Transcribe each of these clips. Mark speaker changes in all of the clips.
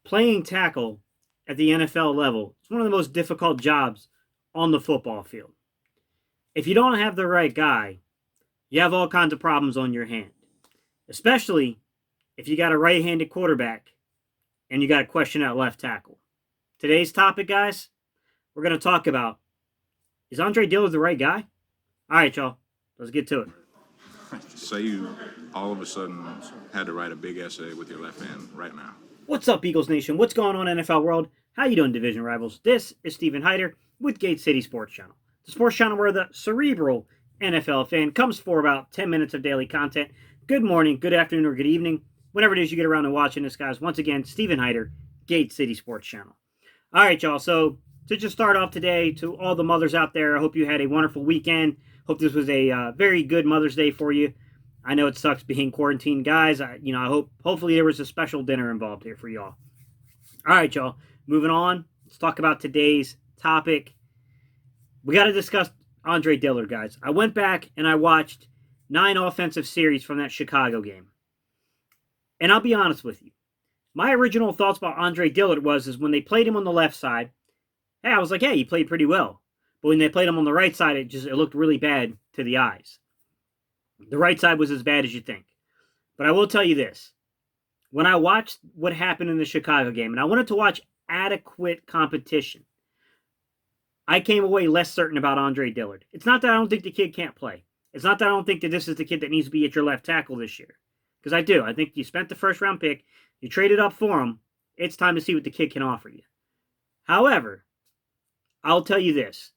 Speaker 1: playing tackle at the NFL level is one of the most difficult jobs on the football field. If you don't have the right guy, you have all kinds of problems on your hand, especially if you got a right-handed quarterback and you got a question at left tackle. Today's topic, guys, we're going to talk about, is Andre Dillard the right guy? All right, y'all, let's get to it.
Speaker 2: Say you all of a sudden had to write a big essay with your left hand right now.
Speaker 1: What's up, Eagles Nation? What's going on, NFL world? How you doing, division rivals? This is Stephen Hyder with Gate City Sports Channel, the sports channel where the cerebral NFL fan comes for about 10 minutes of daily content. Good morning, good afternoon, or good evening, whenever it is you get around to watching this, guys. Once again, Stephen Hyder, Gate City Sports Channel. All right, y'all, so to just start off today, to all the mothers out there, I hope you had a wonderful weekend. Hope this was a very good Mother's Day for you. I know it sucks being quarantined, guys. I hopefully there was a special dinner involved here for y'all. All right, y'all. Moving on. Let's talk about today's topic. We got to discuss Andre Dillard, guys. I went back and I watched 9 offensive series from that Chicago game. And I'll be honest with you. My original thoughts about Andre Dillard was when they played him on the left side, hey, I was like, hey, he played pretty well. But when they played him on the right side, it looked really bad to the eyes. The right side was as bad as you think. But I will tell you this. When I watched what happened in the Chicago game, and I wanted to watch adequate competition, I came away less certain about Andre Dillard. It's not that I don't think the kid can't play. It's not that I don't think that this is the kid that needs to be at your left tackle this year. Because I do. I think you spent the first-round pick. You traded up for him. It's time to see what the kid can offer you. However, I'll tell you this.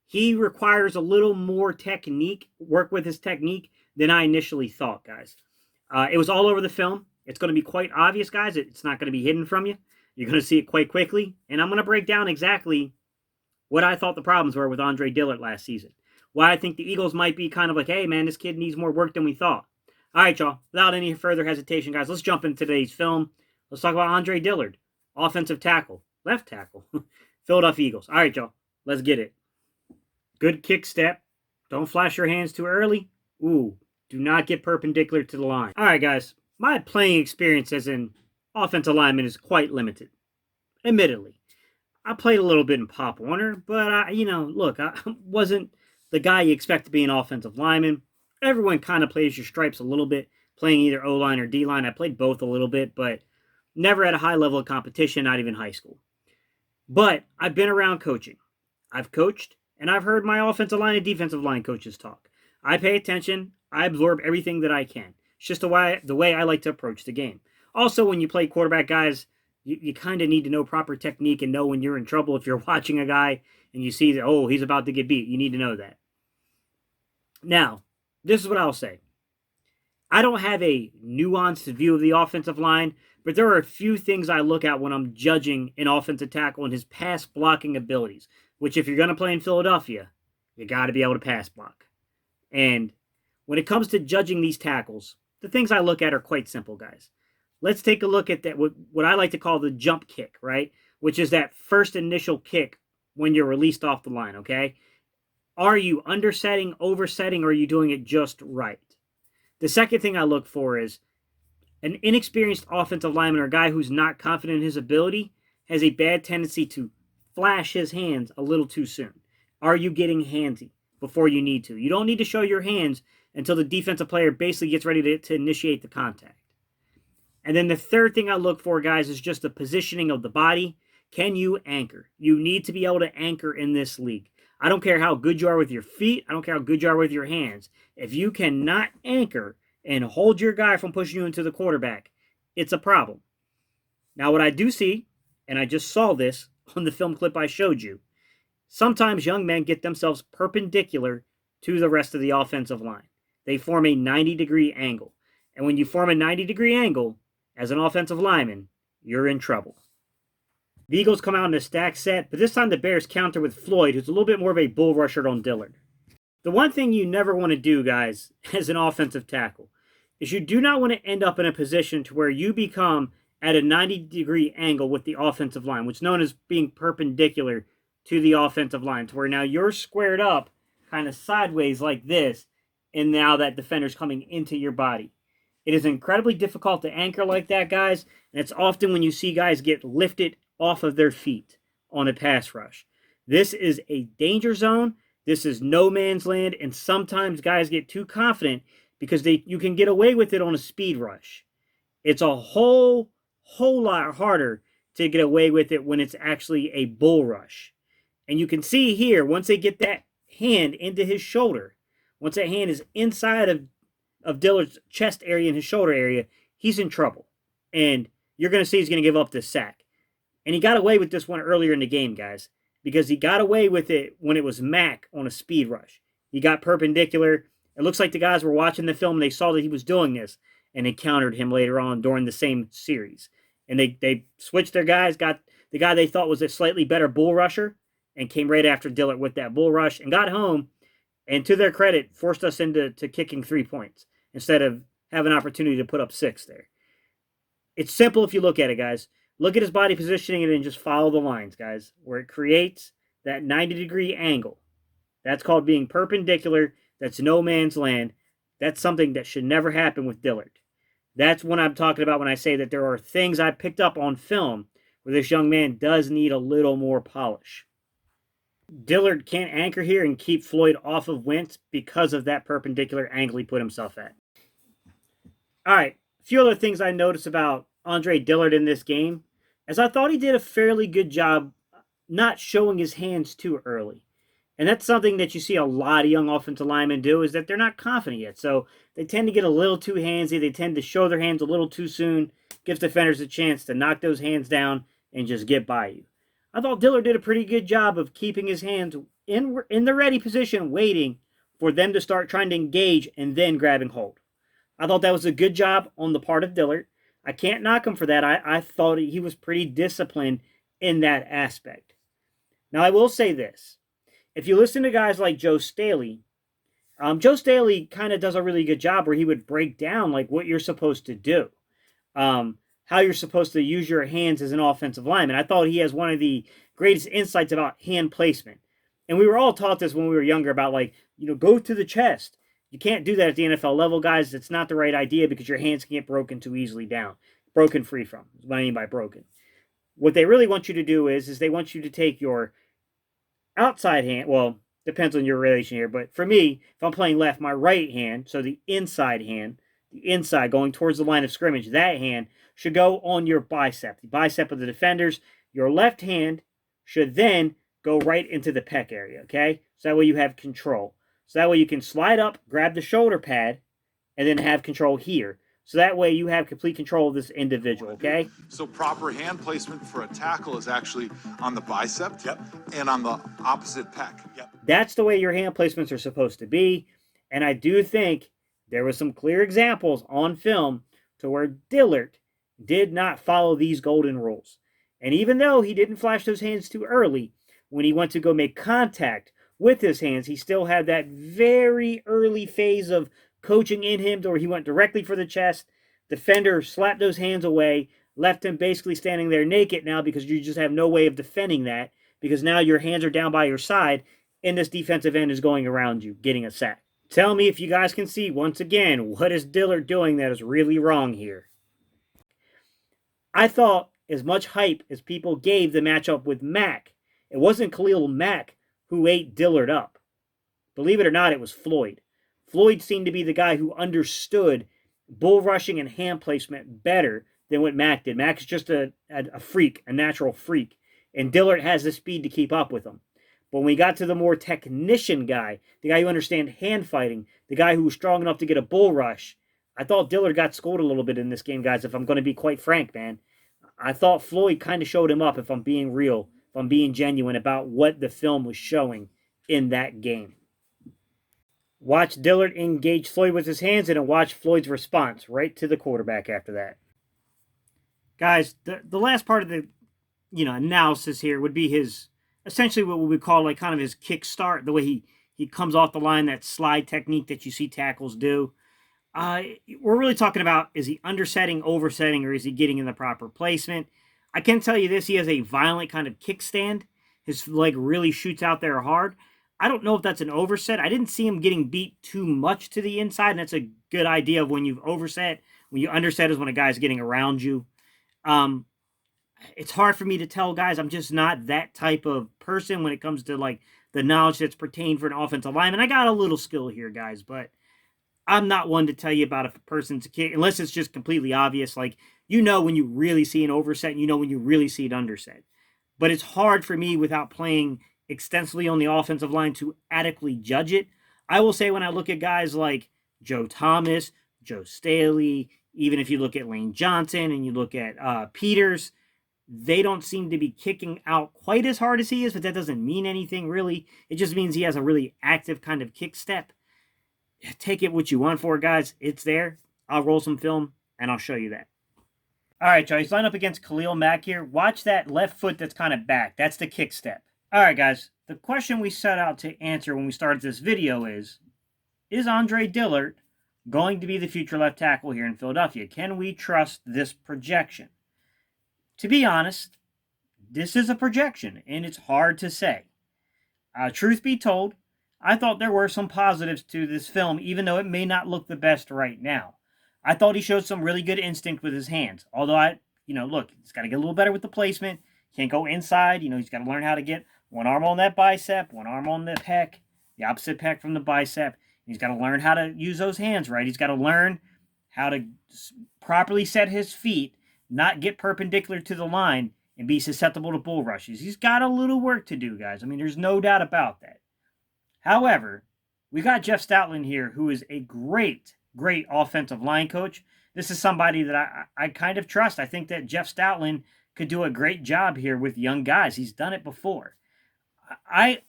Speaker 1: He requires a little more work with his technique, than I initially thought, guys. It was all over the film. It's going to be quite obvious, guys. It's not going to be hidden from you. You're going to see it quite quickly. And I'm going to break down exactly what I thought the problems were with Andre Dillard last season. Why I think the Eagles might be kind of like, hey, man, this kid needs more work than we thought. All right, y'all. Without any further hesitation, guys, let's jump into today's film. Let's talk about Andre Dillard, offensive tackle, left tackle, Philadelphia Eagles. All right, y'all. Let's get it. Good kick step. Don't flash your hands too early. Ooh, do not get perpendicular to the line. All right, guys. My playing experience as an offensive lineman is quite limited. Admittedly. I played a little bit in Pop Warner, but, look, I wasn't the guy you expect to be an offensive lineman. Everyone kind of plays your stripes a little bit, playing either O-line or D-line. I played both a little bit, but never at a high level of competition, not even high school. But I've been around coaching. I've coached, and I've heard my offensive line and defensive line coaches talk. I pay attention. I absorb everything that I can. It's just the way I like to approach the game. Also, when you play quarterback, guys, you kind of need to know proper technique and know when you're in trouble. If you're watching a guy and you see that, oh, he's about to get beat, you need to know that. Now, this is what I'll say. I don't have a nuanced view of the offensive line, but there are a few things I look at when I'm judging an offensive tackle and his pass blocking abilities, which if you're going to play in Philadelphia, you got to be able to pass block. And when it comes to judging these tackles, the things I look at are quite simple, guys. Let's take a look at that, what I like to call the jump kick, right? Which is that first initial kick when you're released off the line, okay? Are you undersetting, oversetting, or are you doing it just right? The second thing I look for is an inexperienced offensive lineman or a guy who's not confident in his ability has a bad tendency to flash his hands a little too soon. Are you getting handsy before you need to? You don't need to show your hands until the defensive player basically gets ready to initiate the contact. And then the third thing I look for, guys, is just the positioning of the body. Can you anchor? You need to be able to anchor in this league. I don't care how good you are with your feet. I don't care how good you are with your hands. If you cannot anchor and hold your guy from pushing you into the quarterback, it's a problem. Now, what I do see, and I just saw this on the film clip I showed you, sometimes young men get themselves perpendicular to the rest of the offensive line. They form a 90-degree angle. And when you form a 90-degree angle, as an offensive lineman, you're in trouble. The Eagles come out in a stack set, but this time the Bears counter with Floyd, who's a little bit more of a bull rusher on Dillard. The one thing you never want to do, guys, as an offensive tackle, is you do not want to end up in a position to where you become at a 90-degree angle with the offensive line, which is known as being perpendicular to the offensive line, to where now you're squared up kind of sideways like this, and now that defender's coming into your body. It is incredibly difficult to anchor like that, guys, and it's often when you see guys get lifted off of their feet on a pass rush. This is a danger zone. This is no man's land, and sometimes guys get too confident because you can get away with it on a speed rush. It's a whole lot harder to get away with it when it's actually a bull rush. And you can see here, once they get that hand into his shoulder, once that hand is inside of Dillard's chest area and his shoulder area, he's in trouble. And you're going to see he's going to give up this sack. And he got away with this one earlier in the game, guys, because he got away with it when it was Mack on a speed rush. He got perpendicular. It looks like the guys were watching the film and they saw that he was doing this and encountered him later on during the same series. And they switched their guys, got the guy they thought was a slightly better bull rusher, and came right after Dillard with that bull rush and got home, and to their credit, forced us into kicking 3 points instead of having an opportunity to put up 6 there. It's simple if you look at it, guys. Look at his body positioning and then just follow the lines, guys, where it creates that 90-degree angle. That's called being perpendicular. That's no man's land. That's something that should never happen with Dillard. That's what I'm talking about when I say that there are things I picked up on film where this young man does need a little more polish. Dillard can't anchor here and keep Floyd off of Wentz because of that perpendicular angle he put himself at. All right, a few other things I noticed about Andre Dillard in this game, as I thought he did a fairly good job not showing his hands too early. And that's something that you see a lot of young offensive linemen do, is that they're not confident yet. So they tend to get a little too handsy. They tend to show their hands a little too soon, gives defenders a chance to knock those hands down and just get by you. I thought Dillard did a pretty good job of keeping his hands in the ready position, waiting for them to start trying to engage and then grabbing hold. I thought that was a good job on the part of Dillard. I can't knock him for that. I thought he was pretty disciplined in that aspect. Now, I will say this. If you listen to guys like Joe Staley kind of does a really good job where he would break down like what you're supposed to do. How you're supposed to use your hands as an offensive lineman. I thought he has one of the greatest insights about hand placement. And we were all taught this when we were younger about go to the chest. You can't do that at the NFL level, guys. It's not the right idea because your hands can get broken too easily down. Broken free from, is what I mean by broken. What they really want you to do is they want you to take your outside hand, well, depends on your relation here, but for me, if I'm playing left, my right hand, so the inside hand, the inside going towards the line of scrimmage, that hand should go on your bicep, the bicep of the defenders. Your left hand should then go right into the pec area, okay? So that way you have control. So that way you can slide up, grab the shoulder pad, and then have control here. So that way you have complete control of this individual, okay?
Speaker 3: So proper hand placement for a tackle is actually on the bicep and on the opposite pec.
Speaker 1: That's the way your hand placements are supposed to be. And I do think there were some clear examples on film to where Dillard did not follow these golden rules. And even though he didn't flash those hands too early, when he went to go make contact with his hands, he still had that very early phase of coaching in him to where he went directly for the chest. Defender slapped those hands away, left him basically standing there naked now because you just have no way of defending that because now your hands are down by your side and this defensive end is going around you, getting a sack. Tell me if you guys can see, once again, what is Dillard doing that is really wrong here? I thought as much hype as people gave the matchup with Mack, it wasn't Khalil Mack who ate Dillard up. Believe it or not, it was Floyd. Floyd seemed to be the guy who understood bull rushing and hand placement better than what Mack did. Mack is just a freak, a natural freak. And Dillard has the speed to keep up with him. But when we got to the more technician guy, the guy who understands hand fighting, the guy who was strong enough to get a bull rush, I thought Dillard got schooled a little bit in this game, guys, if I'm going to be quite frank, man. I thought Floyd kind of showed him up, if I'm being real, if I'm being genuine about what the film was showing in that game. Watch Dillard engage Floyd with his hands and then watch Floyd's response right to the quarterback after that. Guys, the last part of the analysis here would be his, essentially what we would call like kind of his kick start, the way he comes off the line, that slide technique that you see tackles do. We're really talking about, is he undersetting, oversetting, or is he getting in the proper placement? I can tell you this, he has a violent kind of kickstand. His leg really shoots out there hard. I don't know if that's an overset. I didn't see him getting beat too much to the inside, and that's a good idea of when you've overset. When you underset is when a guy's getting around you. Um, it's hard for me to tell, guys. I'm just not that type of person when it comes to like the knowledge that's pertained for an offensive lineman. I got a little skill here, guys, but I'm not one to tell you about if a person's a kid unless it's just completely obvious. Like, you know when you really see an overset and you know when you really see an underset. But it's hard for me without playing extensively on the offensive line to adequately judge it. I will say when I look at guys like Joe Thomas, Joe Staley, even if you look at Lane Johnson and you look at Peters, they don't seem to be kicking out quite as hard as he is, but that doesn't mean anything really. It just means he has a really active kind of kick step. Take it what you want for it, guys. It's there. I'll roll some film, and I'll show you that. All right, y'all. He's lined up against Khalil Mack here. Watch that left foot that's kind of back. That's the kick step. All right, guys. The question we set out to answer when we started this video is Andre Dillard going to be the future left tackle here in Philadelphia? Can we trust this projection? To be honest, this is a projection, and it's hard to say. Truth be told, I thought there were some positives to this film, even though it may not look the best right now. I thought he showed some really good instinct with his hands. Although look, he's got to get a little better with the placement. Can't go inside. He's got to learn how to get one arm on that bicep, one arm on the pec, the opposite pec from the bicep. He's got to learn how to use those hands right. He's got to learn how to properly set his feet, not get perpendicular to the line, and be susceptible to bull rushes. He's got a little work to do, guys. I mean, there's no doubt about that. However, we got Jeff Stoutland here, who is a great offensive line coach. This is somebody that I kind of trust. I think that Jeff Stoutland could do a great job here with young guys. He's done it before. I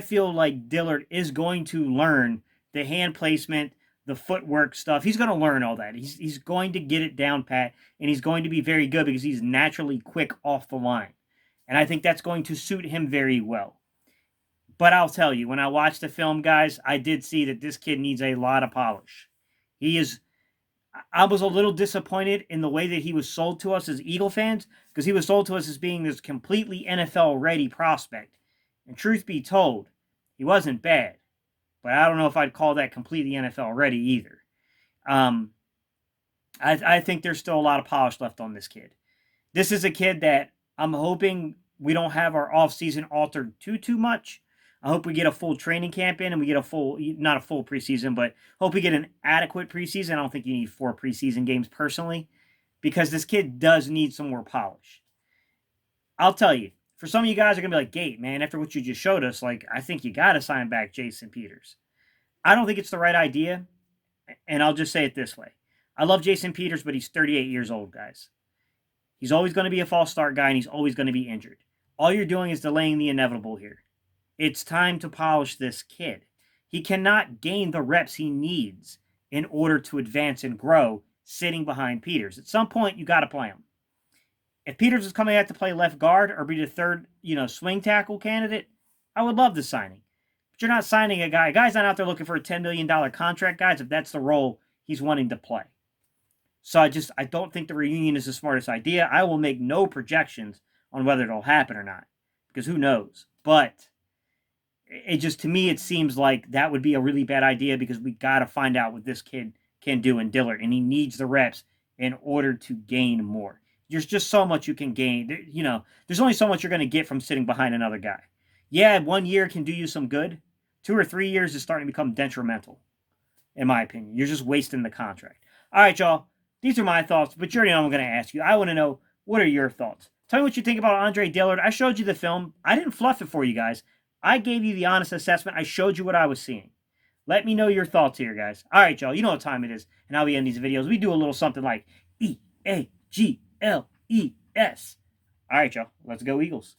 Speaker 1: feel like Dillard is going to learn the hand placement, the footwork stuff. He's going to learn all that. He's going to get it down pat, and he's going to be very good because he's naturally quick off the line. And I think that's going to suit him very well. But I'll tell you, when I watched the film, guys, I did see that this kid needs a lot of polish. I was a little disappointed in the way that he was sold to us as Eagle fans, because he was sold to us as being this completely NFL-ready prospect. And truth be told, he wasn't bad. But I don't know if I'd call that completely NFL-ready either. I think there's still a lot of polish left on this kid. This is a kid that I'm hoping we don't have our offseason altered too much. I hope we get a full training camp in and we get not a full preseason, but hope we get an adequate preseason. I don't think you need 4 preseason games personally, because this kid does need some more polish. I'll tell you, for some of you guys are going to be like, Gate, man, after what you just showed us, like, I think you got to sign back Jason Peters. I don't think it's the right idea, and I'll just say it this way. I love Jason Peters, but he's 38 years old, guys. He's always going to be a false start guy, and he's always going to be injured. All you're doing is delaying the inevitable here. It's time to polish this kid. He cannot gain the reps he needs in order to advance and grow sitting behind Peters. At some point, you got to play him. If Peters is coming out to play left guard or be the third, swing tackle candidate, I would love the signing. But you're not signing a guy. A guy's not out there looking for a $10 million contract, guys, if that's the role he's wanting to play. So I don't think the reunion is the smartest idea. I will make no projections on whether it'll happen or not, because who knows. But to me, it seems like that would be a really bad idea, because we got to find out what this kid can do in Dillard, and he needs the reps in order to gain more. There's just so much you can gain. There's only so much you're going to get from sitting behind another guy. Yeah, 1 year can do you some good. 2 or 3 years is starting to become detrimental, in my opinion. You're just wasting the contract. All right, y'all. These are my thoughts, but you already know I'm going to ask you. I want to know, what are your thoughts? Tell me what you think about Andre Dillard. I showed you the film. I didn't fluff it for you guys. I gave you the honest assessment. I showed you what I was seeing. Let me know your thoughts here, guys. All right, y'all. You know what time it is. And how we end these videos. We do a little something like EAGLES. All right, y'all. Let's go Eagles.